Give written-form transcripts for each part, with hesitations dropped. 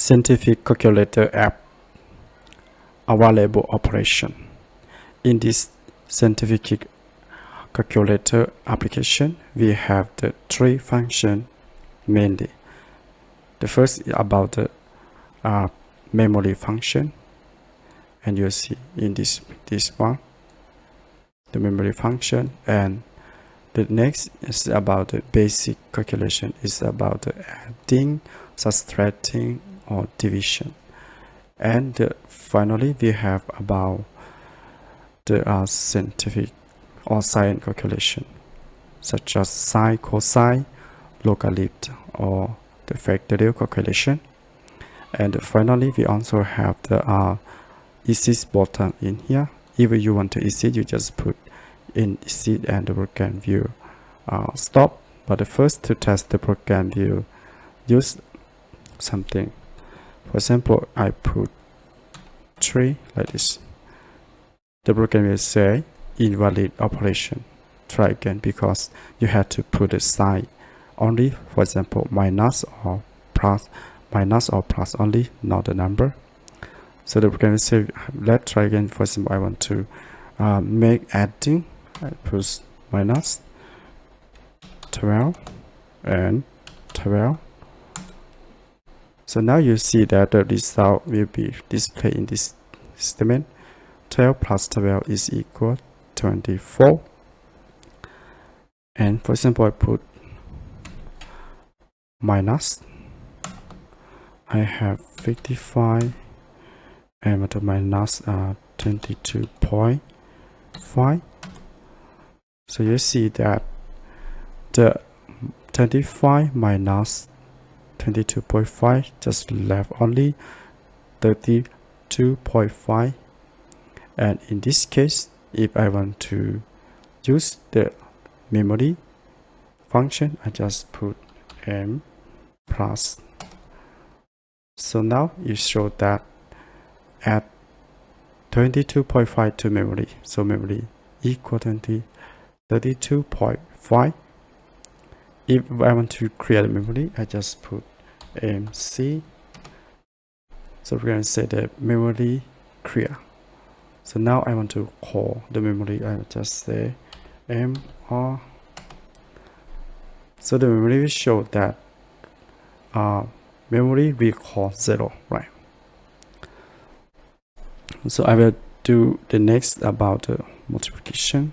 scientific calculator app available operation. In this scientific calculator application, we have the three functions mainly. The first is about the memory function, and you see in this one the memory function, and the next is about the basic calculation. Is about the adding, subtracting, or division. And finally, we have about the scientific or science calculation, such as sine, cosine, logarithm, or the factorial calculation. And finally, we also have the exit button in here. If you want to exit, you just put in exit and the program will stop. But first, to test the program, will use something. For example, I put 3 like this. The program will say invalid operation. Try again, because you have to put a sign only. For example, minus or plus only, not the number. So the program will say, let's try again. For example, I want to make adding. I put minus 12 and 12. So now you see that the result will be displayed in this statement. 12 plus 12 is equal 24. And for example, I put minus. I have 55 and with the minus 22.5. So you see that the 25 minus 22.5 just left only 32.5. And in this case, if I want to use the memory function, I just put m plus. So now you show that add 22.5 to memory. So memory equal 32.5. If I want to create a memory, I just put MC. So we're going to say the memory clear. So now I want to call the memory. I just say MR. So the memory will show that memory we call 0, right? So I will do the next about the multiplication.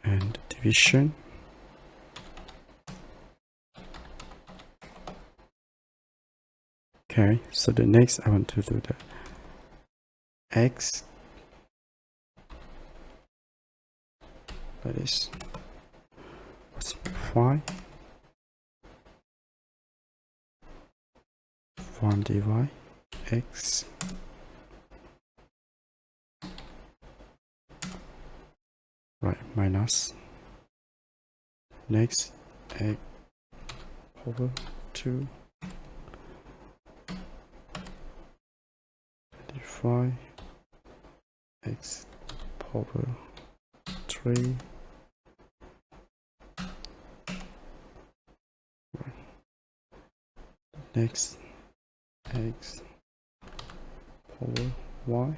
And division. Okay, so the next I want to do the x, that is 5 1 divide x right minus next x over 2 5 x over 3 next x over y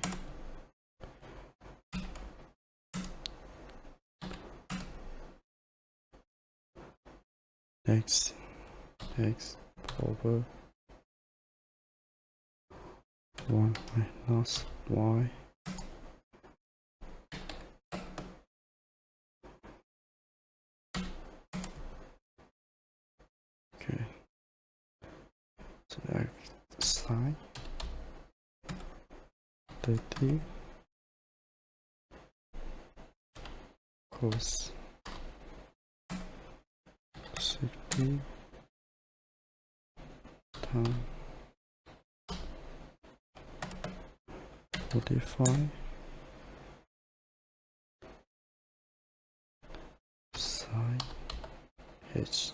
next x over 1 minus y okay, so that's sine 30 cos 60 tan 45 sine h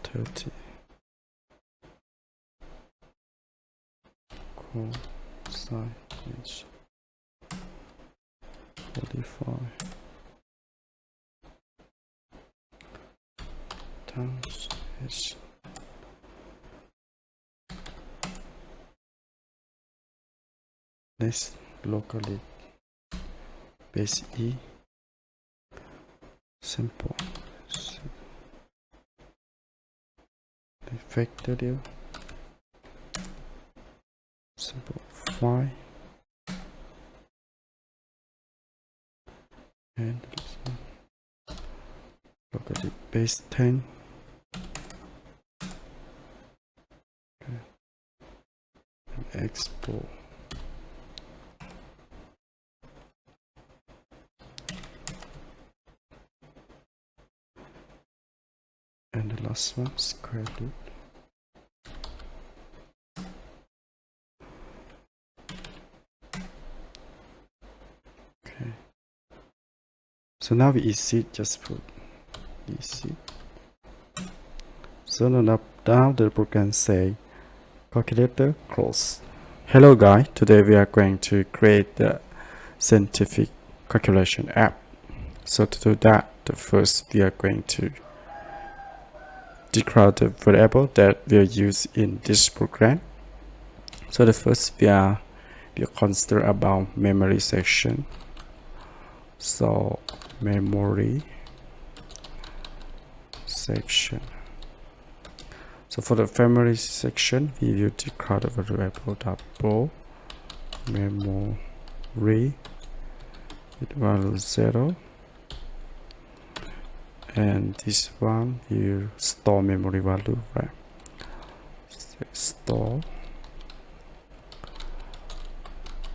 30 cosine h 45 Next, locally base E simple factorial simple 5 and locally base 10 and export. And the last one, square root. Okay. So now we easy, just put easy. So now down the program say calculator close. Hello guys, today we are going to create the scientific calculation app. So to do that, the first we are going to declare the variable that we are used in this program. So the first we are consider about memory section. So memory section. So for the memory section, we will declare the variable double memory with value 0. And this one will store memory value, right? So store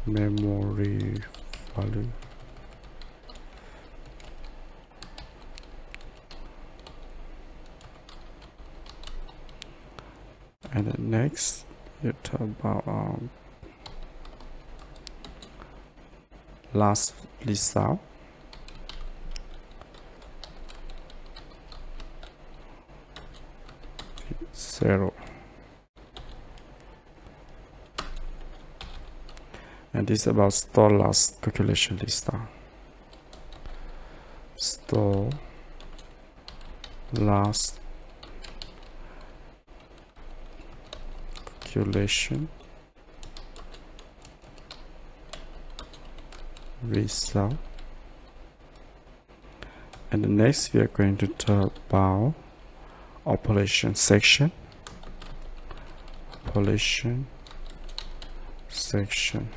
memory value. And then next, you talk about last result. Zero. And this is about store last calculation result. Store last calculation result. And the next we are going to talk about operation section. Operation section.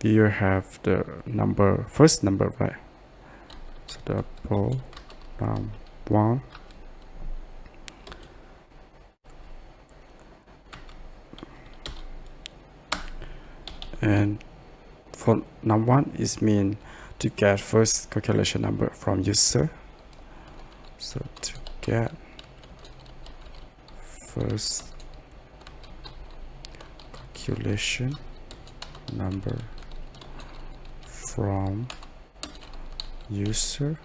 You have the number, first number, right? So double 1. And for number 1 is mean to get first calculation number from user. So to get first calculation number from user,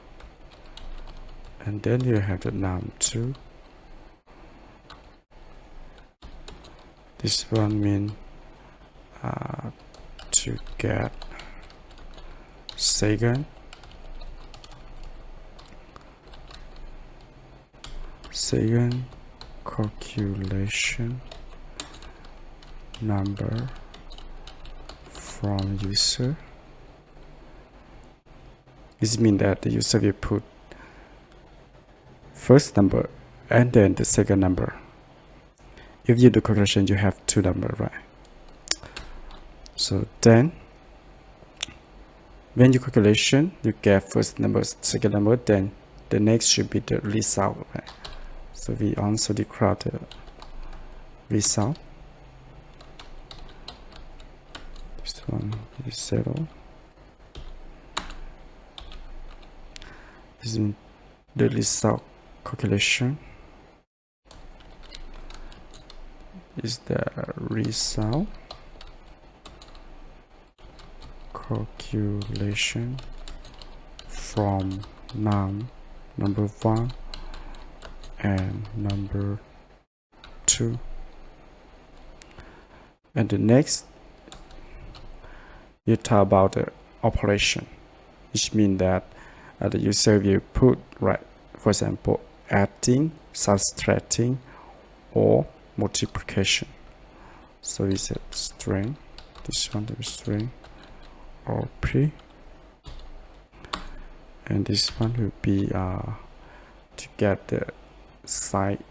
and then you have the num2. This one mean to get second calculation number from user. This means that the user will put first number and then the second number. If you do calculation, you have two numbers, right? So then when you calculation, you get first number, second number, then the next should be the result, right? So we also declare the result. This one is 0. This is the result calculation. Is the result calculation from number 1 and number 2. And the next, you talk about the operation, which means that the user will put, right, for example, adding, subtracting, or multiplication. So we set string, this one to be string or p, and this one will be to get the side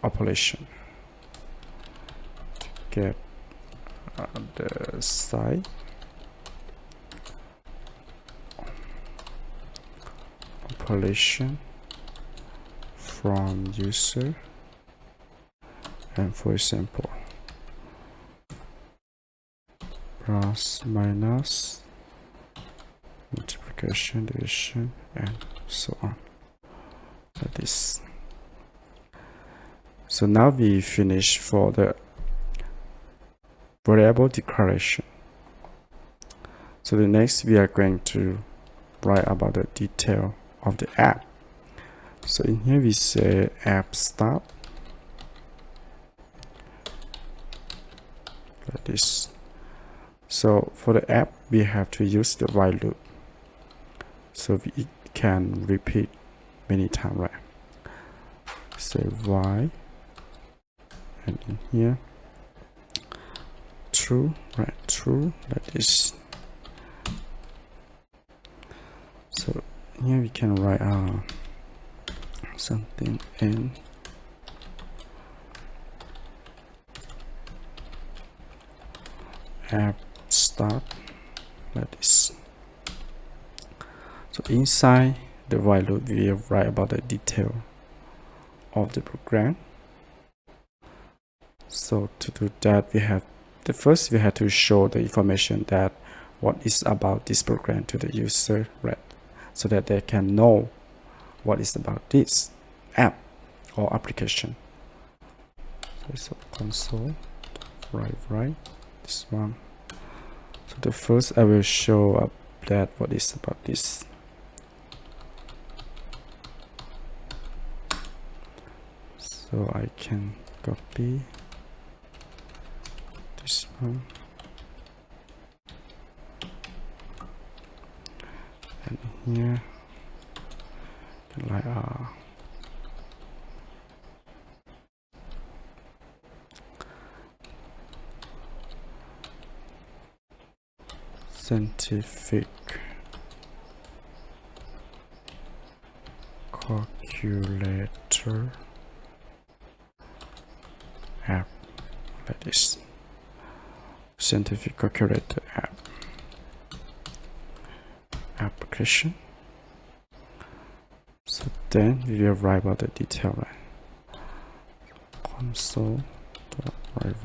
operation, to get the side operation from user. And for example, plus minus, multiplication, division, and so on, like this. So now we finish for the variable declaration. So the next we are going to write about the detail of the app. So in here we say app start, like this. So for the app we have to use the while loop, so we can repeat many times, right? Say while, and in here true, right? True, like this. So here we can write something in app start, like this. So inside the while loop we write about the detail of the program. So to do that, we have first we have to show the information that what is about this program to the user, right? So that they can know what is about this app or application. So console, right, this one. So the first I will show up that what is about this. So I can copy this one and here like scientific calculator app, like this. Scientific calculator app application. So then we will write about the detail, right? Console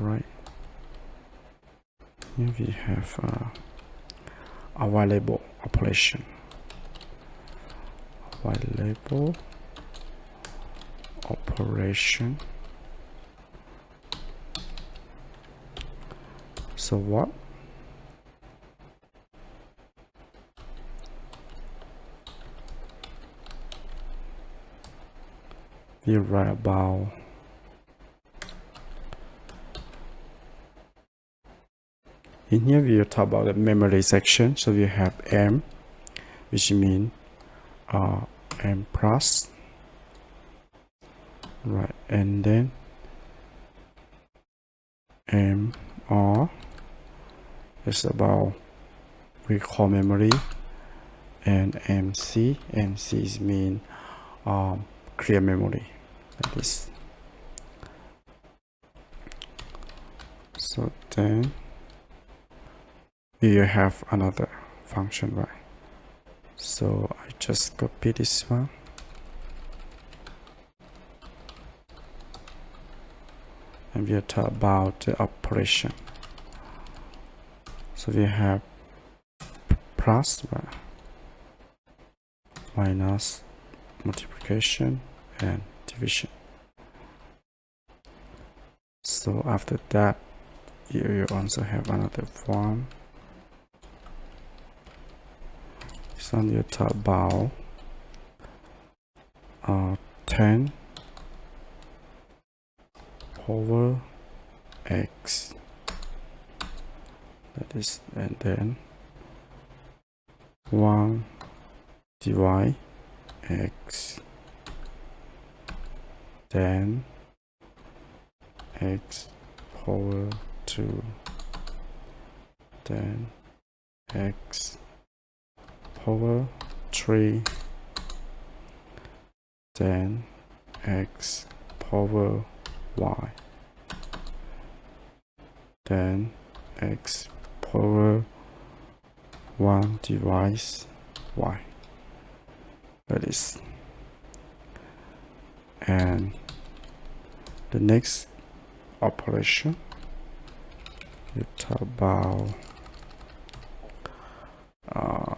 write. Here we have available operation. Available operation. So what? We write about in here we will talk about the memory section. So we have M, which means M plus, right, and then M R is about recall memory, and MC is mean clear memory, like this. So then we have another function, right? So I just copy this one and we'll talk about the operation. So we have plus, right, minus, multiplication, and division. So after that you also have another form. This one you talk about 10 over x, that is, and then 1 divide x, then x power 2, then x power 3, then x power y, then x power 1 divides y, that is. And the next operation, we talk about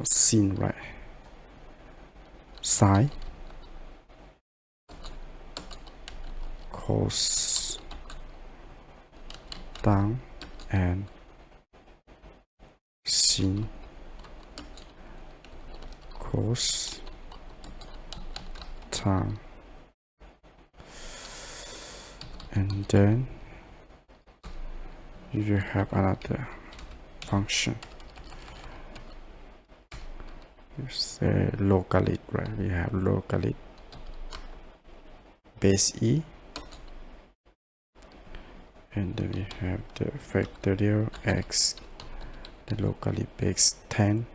sin, right? Sine, cos, tan, and sin, cos, tan, and then you have another function. You say logarit, right? We have logarit base e, and then we have the factorial x, the logarit base 10.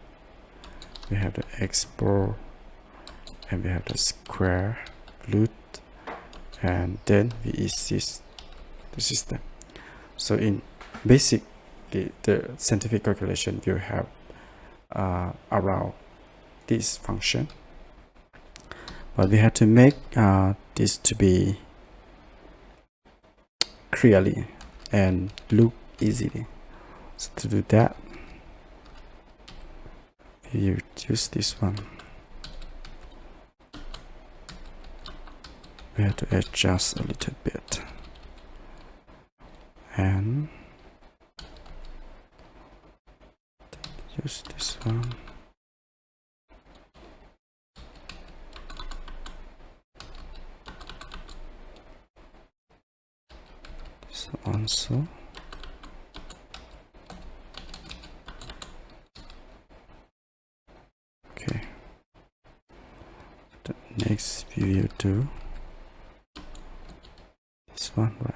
We have the x bar, and we have the square root, and then we exist the system. So in basic, the scientific calculation you have around this function, but we have to make this to be clearly and look easily. So to do that, you use this one. We have to adjust a little bit, and use this one. So also, okay. The next we will do this one, right?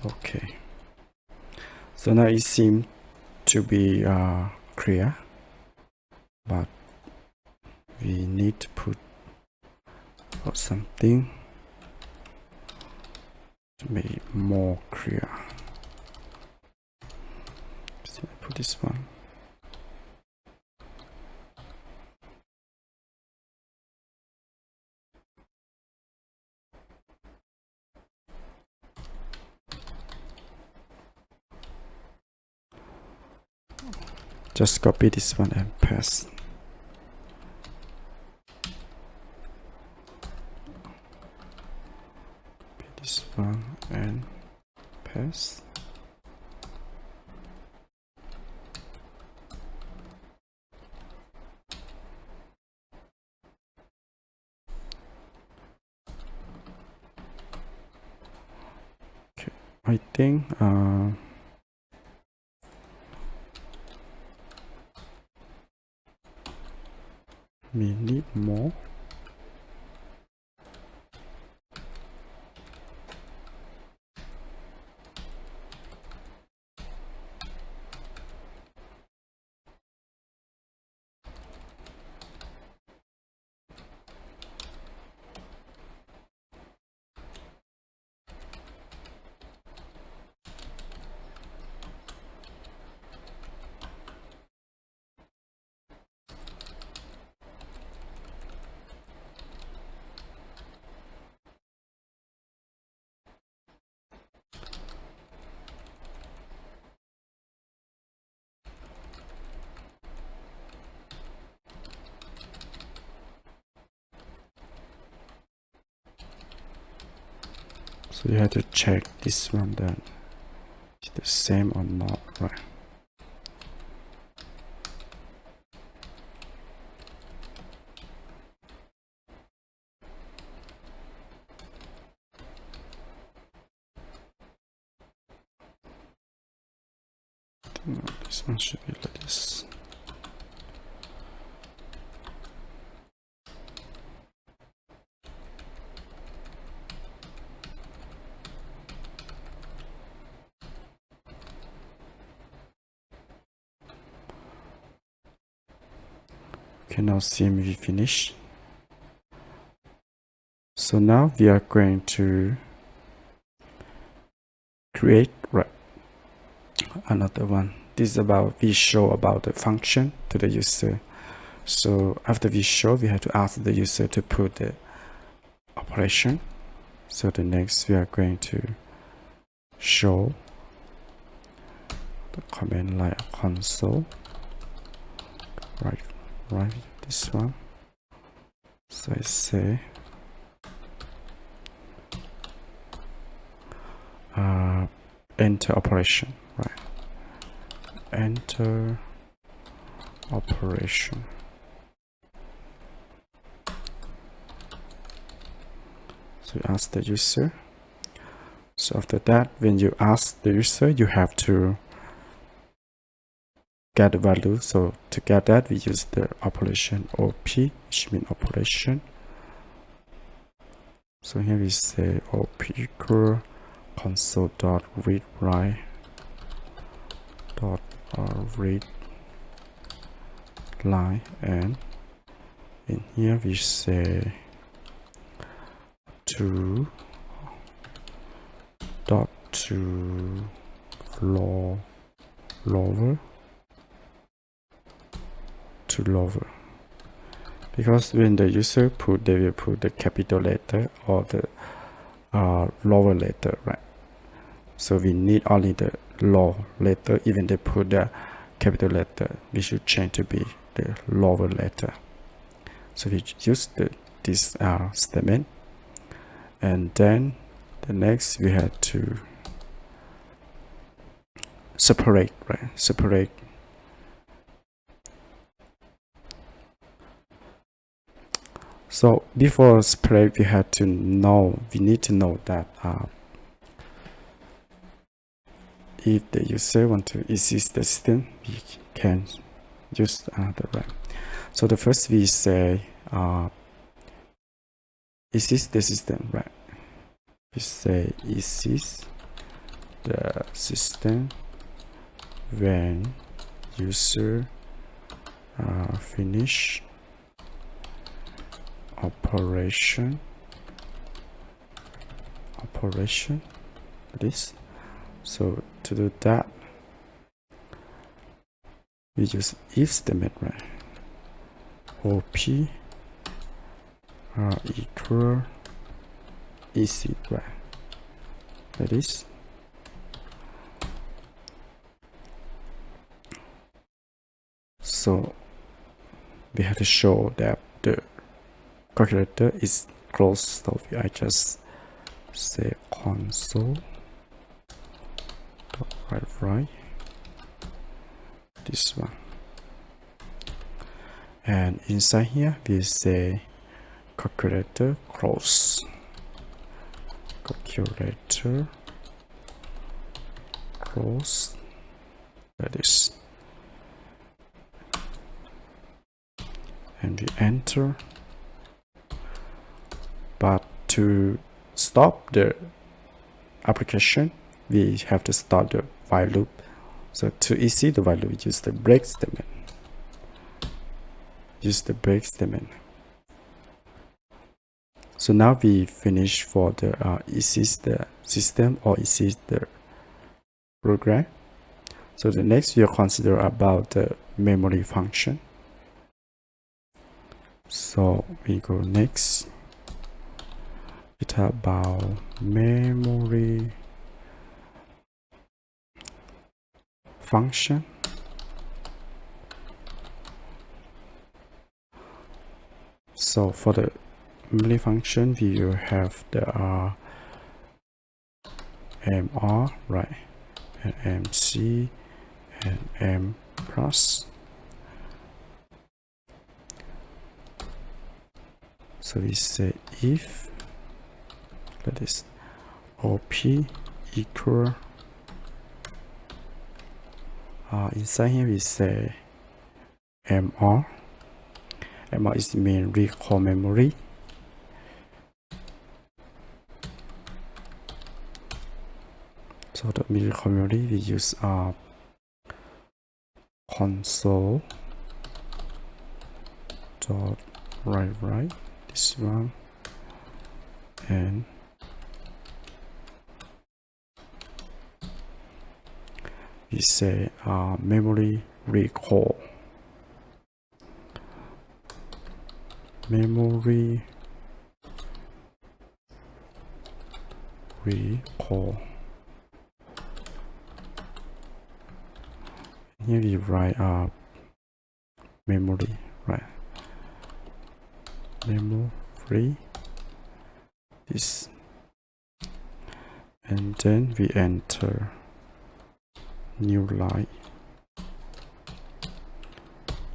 Okay, so now it seems to be clear, but we need to put something to make it more clear. So I put this one. Just copy this one and paste. Copy this one and paste. Okay, I think we need more. So you have to check this one then. Is the same or not, right? No, this one should be like this. Okay, now CMV finish. So now we are going to create another one. This is about we show about the function to the user. So after we show, we have to ask the user to put the operation. So the next we are going to show the command like console. Right this one. So I say enter operation, right? Enter operation. So you ask the user. So after that, when you ask the user, you have to get the value. So to get that, we use the operation op, which means operation. So here we say op equal console.readWrite read line, and in here we say to dot to lower to lower, because when the user put, they will put the capital letter or the lower letter, right? So we need only the low letter. Even they put the capital letter, we should change to be the lower letter. So we use this statement, and then the next we have to separate, right? Separate. So before separate, we need to know that if the user want to exit the system, we can use another RAM. So the first we say exit the system, right? We say exit the system when user finish operation this. So to do that, we use if statement, right? op equal exit, right? That is. So we have to show that the calculator is closed. So I just say console right this one, and inside here we say calculator close, calculator close, that is, and we enter. But to stop the application, we have to start the while loop. So to exit the while loop, we use the break statement. So now we finish for the exit the system or exit the program. So the next we'll consider about the memory function. So we go next. It's about memory function. So for the memory function, we will have the MR, right, and MC and M plus. So we say if, let this OP equal, inside here we say MR. MR is the main recall memory. So the main recall memory we use console dot write this one, and we say memory recall. Memory recall. Here we write memory, right? Memory, this, and then we enter new line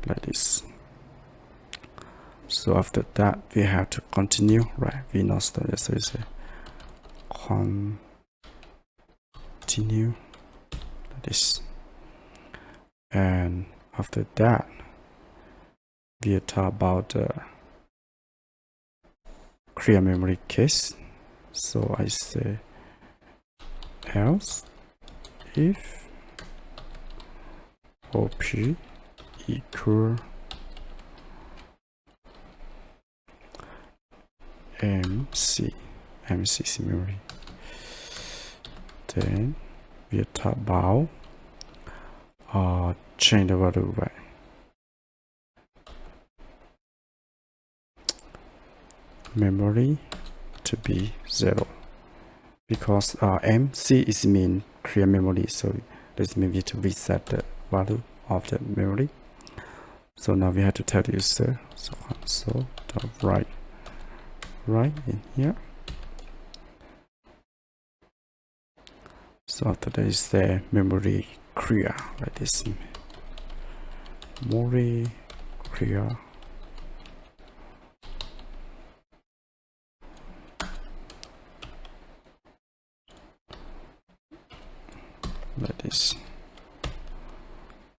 like this. So after that we have to continue, right? We not start, so we say continue like this, and after that we talk about the clear memory case. So I say else if OP equal MC is memory, then we talk about change the value, right? Memory to be 0, because MC is mean clear memory, so this means we need to reset the value of the memory. So now we have to tell the user, so console dot write in here. So after that is the memory clear like this, memory clear like this,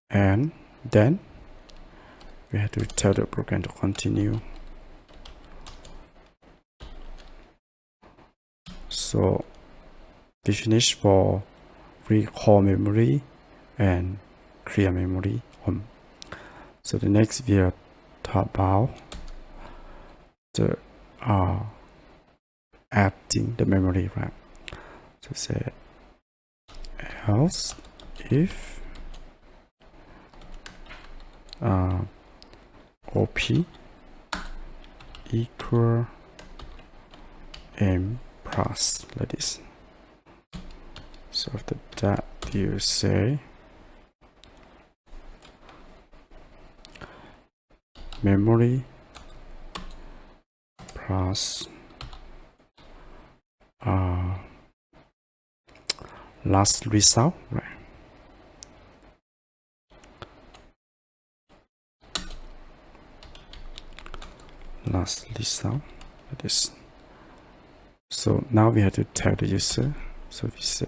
and then we have to tell the program to continue. So we finish for recall memory and clear memory. So the next we are talk about the adding the memory, right? So say else if OP equal M plus like this. So after that you say memory plus last result, right? Last result like this. So now we have to tell the user, so we say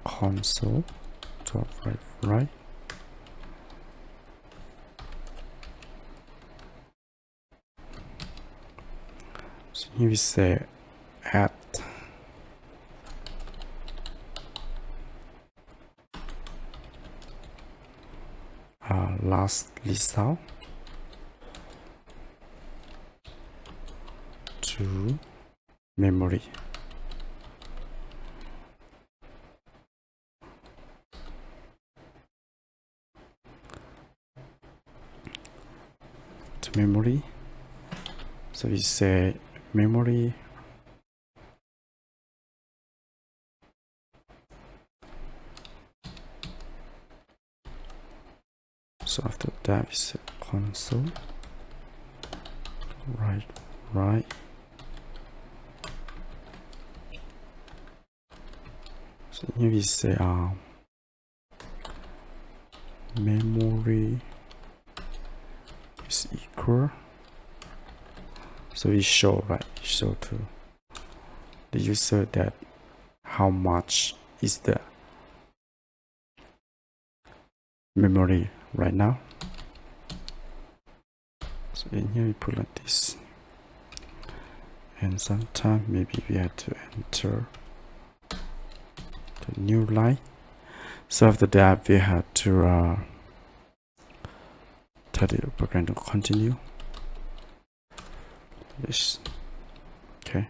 console dot write. So here we say add last result to memory. To memory. So we say memory so after that we say console write So here we say memory is equal. So we show to the user that how much is the memory right now. So in here we put like this, and sometimes maybe we have to enter the new line. So after that we have to tell the program to continue this. Okay,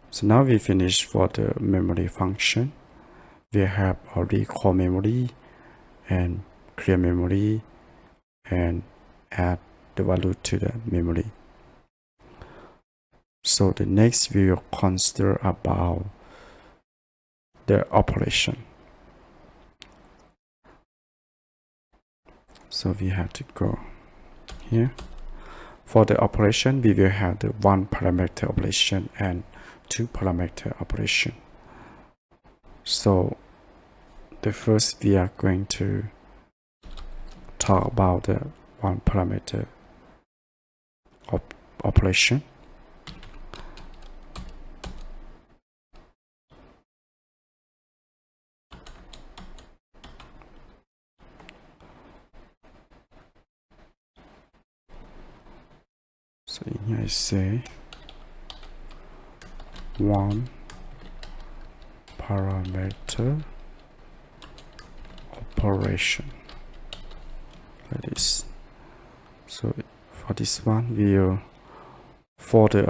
so now we finish for the memory function. We have already core memory and clear memory and add the value to the memory. So the next we will consider about the operation. So we have to go here. For the operation, we will have the one parameter operation and two parameter operation. So the first we are going to talk about the one parameter operation. So here I say one parameter operation like this. So for this one, we'll for the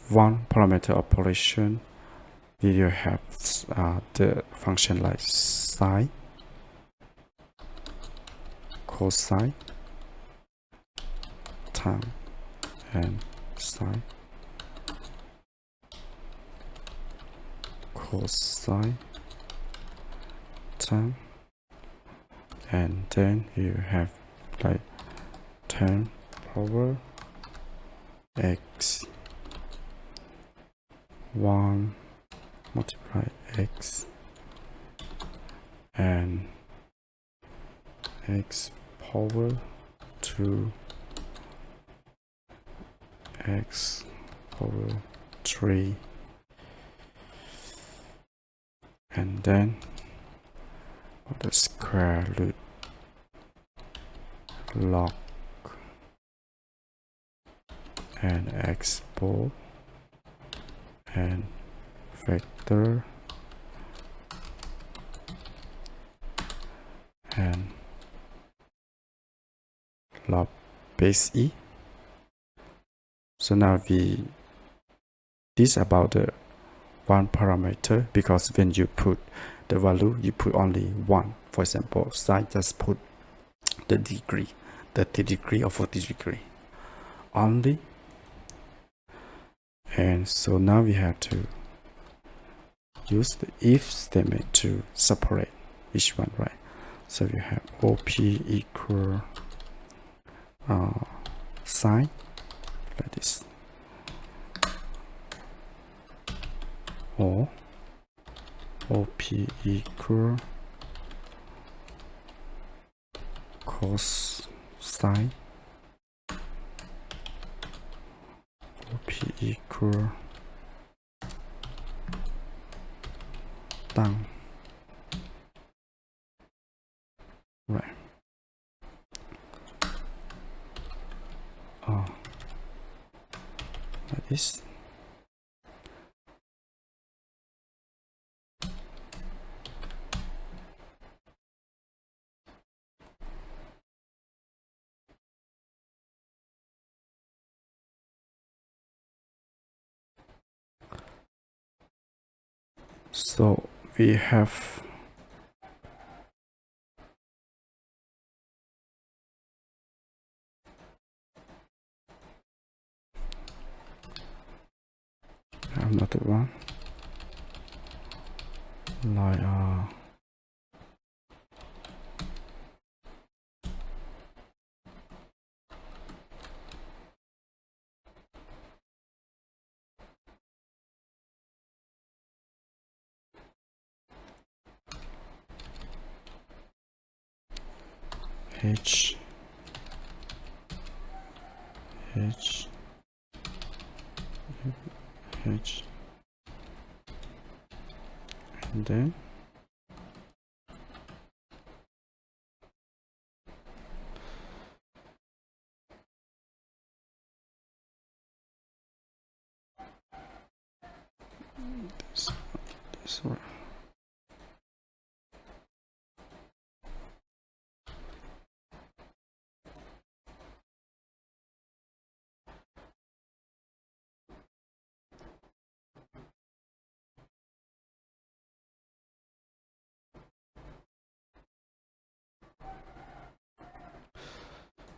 one parameter operation, we will have the function like sine, cosine, tan, and sine, cosine, tan, and then you have like 10 power x 1 multiply x and x power 2 x power 3, and then the square root log and export and vector and log base e. So now this about the one parameter, because when you put the value you put only one. For example, sine, just put the degree, 30 degree or 40 degree only. And so now we have to use the if statement to separate each one, right? So we have op equal sine like this, or op equal cos sine, op equal tan, right? Like this. So we have another one like H H H, and then this one.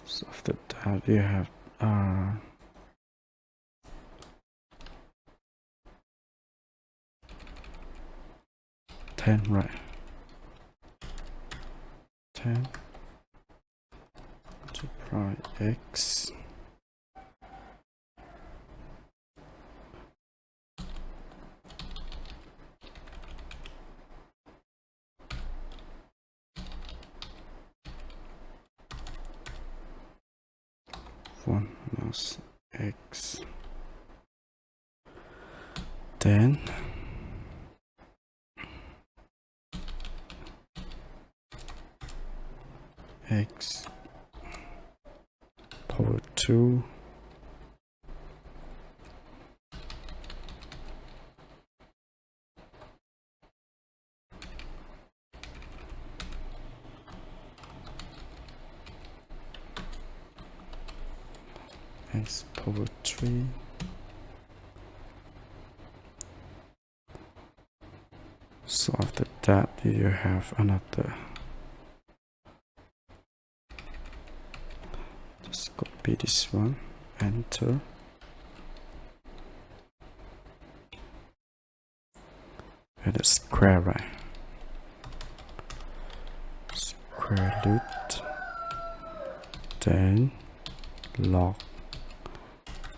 So after that we have 10, right? 10 multiply x one minus x, then x power 2 x power 3 so after that you have another, just copy this one, enter, and a square, right? Square root, then log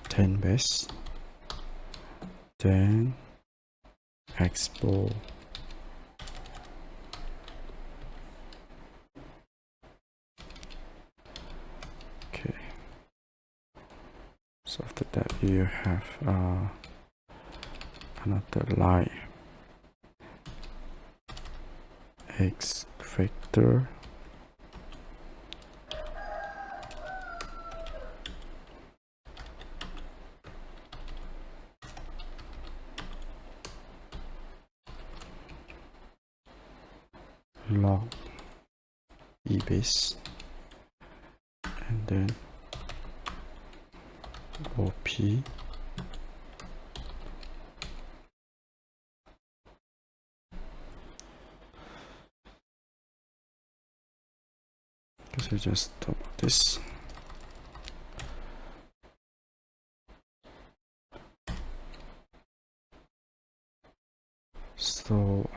10 base, then export okay. So after that you have another line, x vector log e base, and then op, because I just stop this. So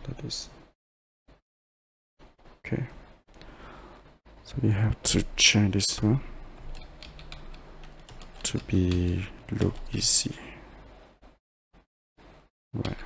that is okay. So we have to change this one to be look easy, right?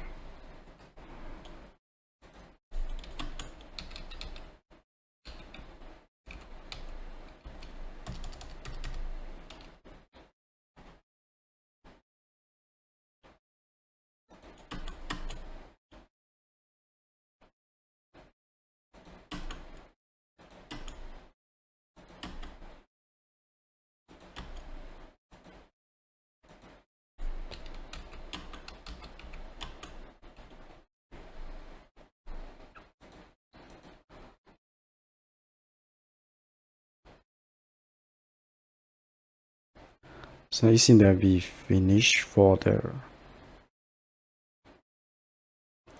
So you see that we finish for the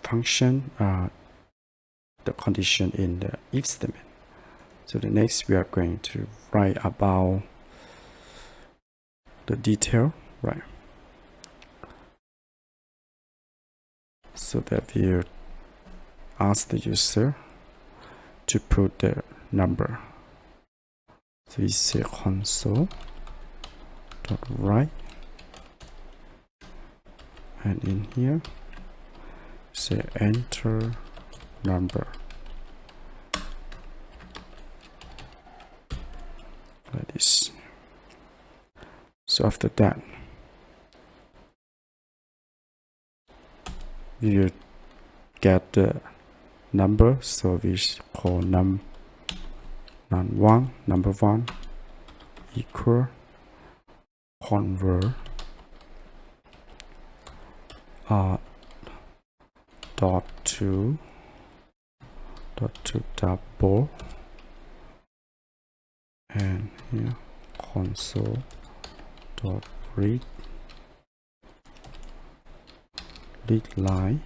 function, the condition in the if statement. So the next we are going to write about the detail, right? So that we ask the user to put the number. So we say console dot write, and in here say enter number like this. So after that, we will get the number, so we call number one equal convert dot to double, and here console dot read line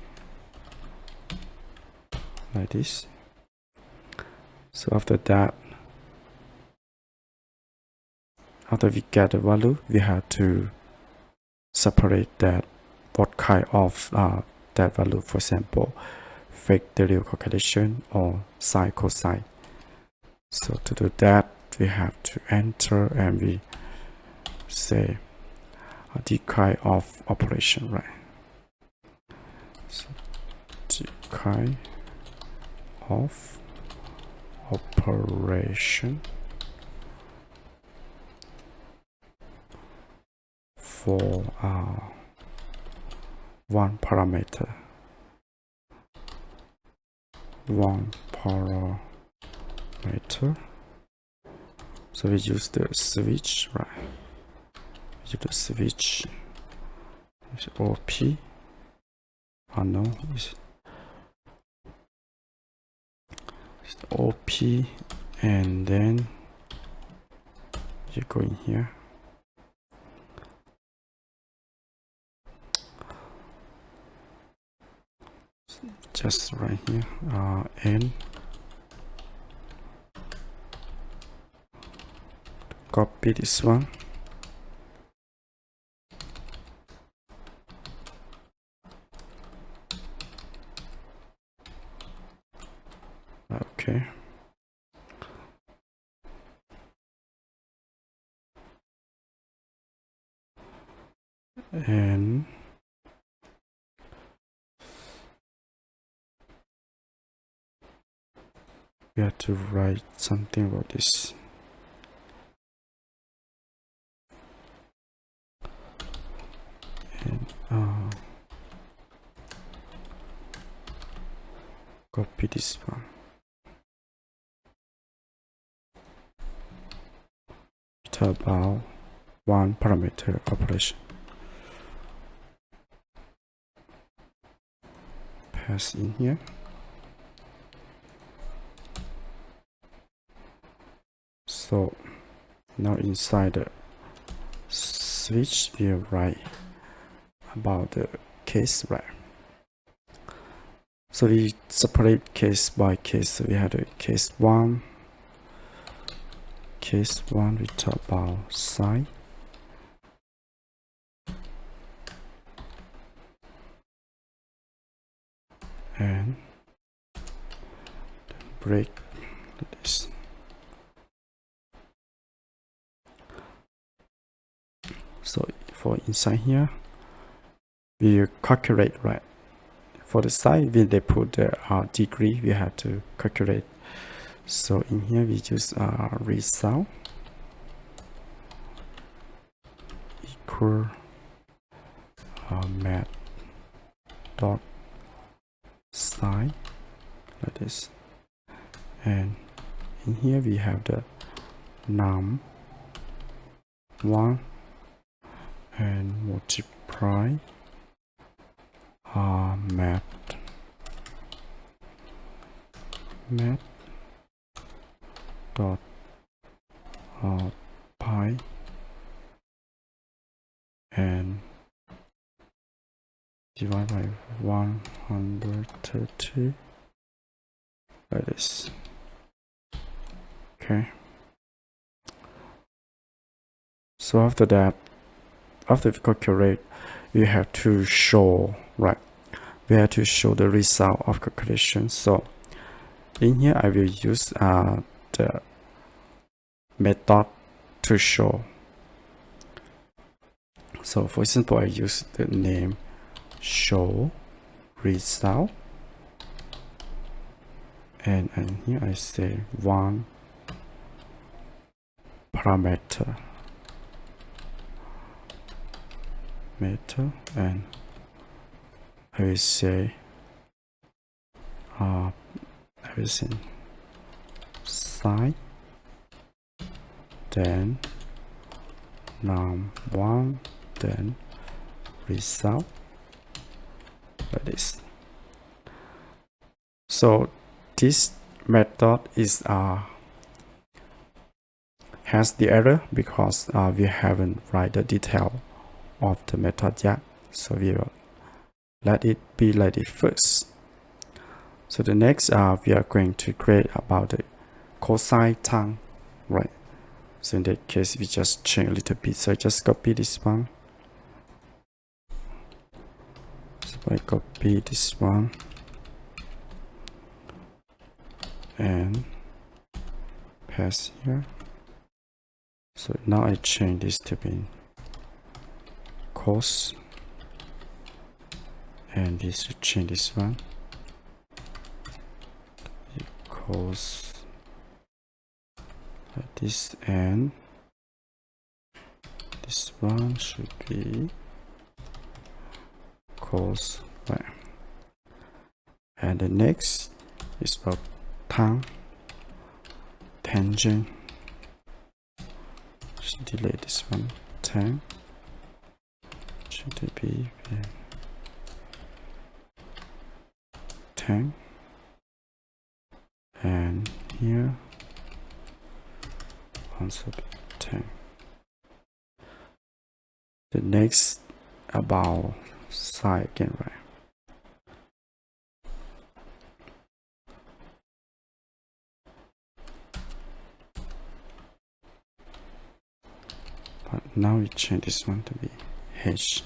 like this. So after that, after we get the value, we have to separate that what kind of that value, for example factorial calculation or sine cosine. So to do that, we have to enter and we say the kind of operation, right? So the kind of operation for one parameter. So we use the switch, right? We use the switch. It's OP. Oh no, it's OP, and then you go in here. Just right here, and copy this one. Okay. And we have to write something about this. And copy this one. It's about one parameter operation. Pass in here. So now inside the switch, we write about the case, right? So we separate case by case. So we have the case one. Case one, we talk about sine. And break this. So for inside here, we calculate, right? For the side, when they put the degree, we have to calculate. So in here, we use result equal math dot sine like this, and in here we have the num1 and multiply math dot pi and divide by 130 like this. Okay, so after that, after we calculate, we have to show, right? We have to show the result of calculation. So in here, I will use the method to show. So for example, I use the name show result, and here I say one parameter and I will say everything side, then num1, then result, like this. So this method is has the error because we haven't write the detail of the method yet, so we will let it be like it first. So the next we are going to create about the cosine term, right? So in that case we just change a little bit, so I just copy this one, so I copy this one and paste here. So now I change this to be cos, and this should change this one cos like this, and this one should be cos y. And the next is about tangent. Should delete this one, should be tang, and here also be tang. The next about side again, right? But now we change this one to be h,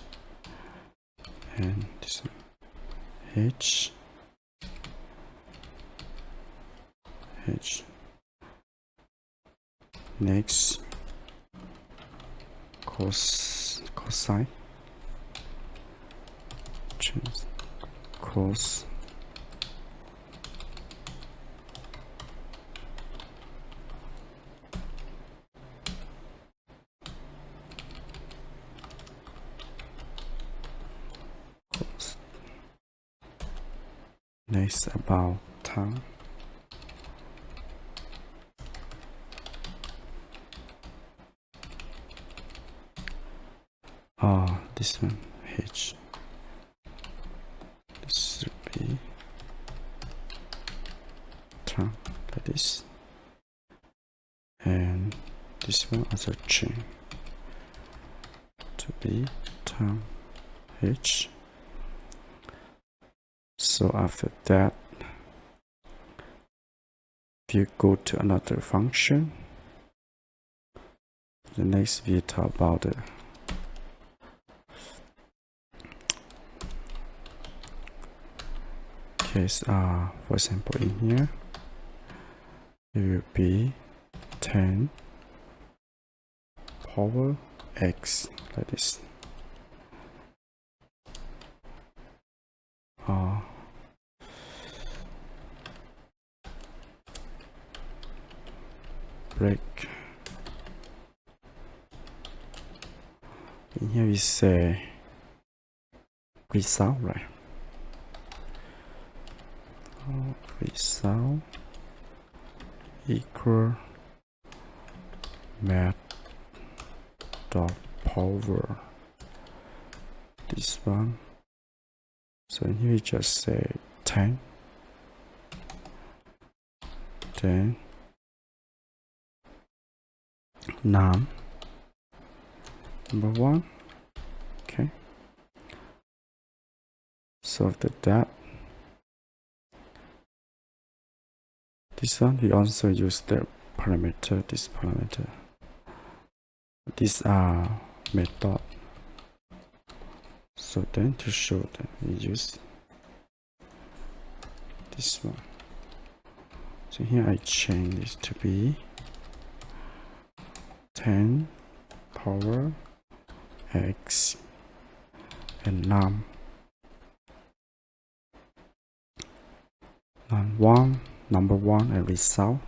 and this one h, next cosine, change cos, next about tan, this one h, this should be tan like this, and this one also change to be tan h. So after that, if you go to another function, the next we talk about the case, for example in here it will be 10 power x like this. Break. In here we say result, right? Result equal math dot power this one. So in here we just say 10, then num number 1. Okay, so after that, this one we also use the parameter, this parameter, these are method. So then to show that we use this one. So here I change this to be 10 power x and num 1 number one and result.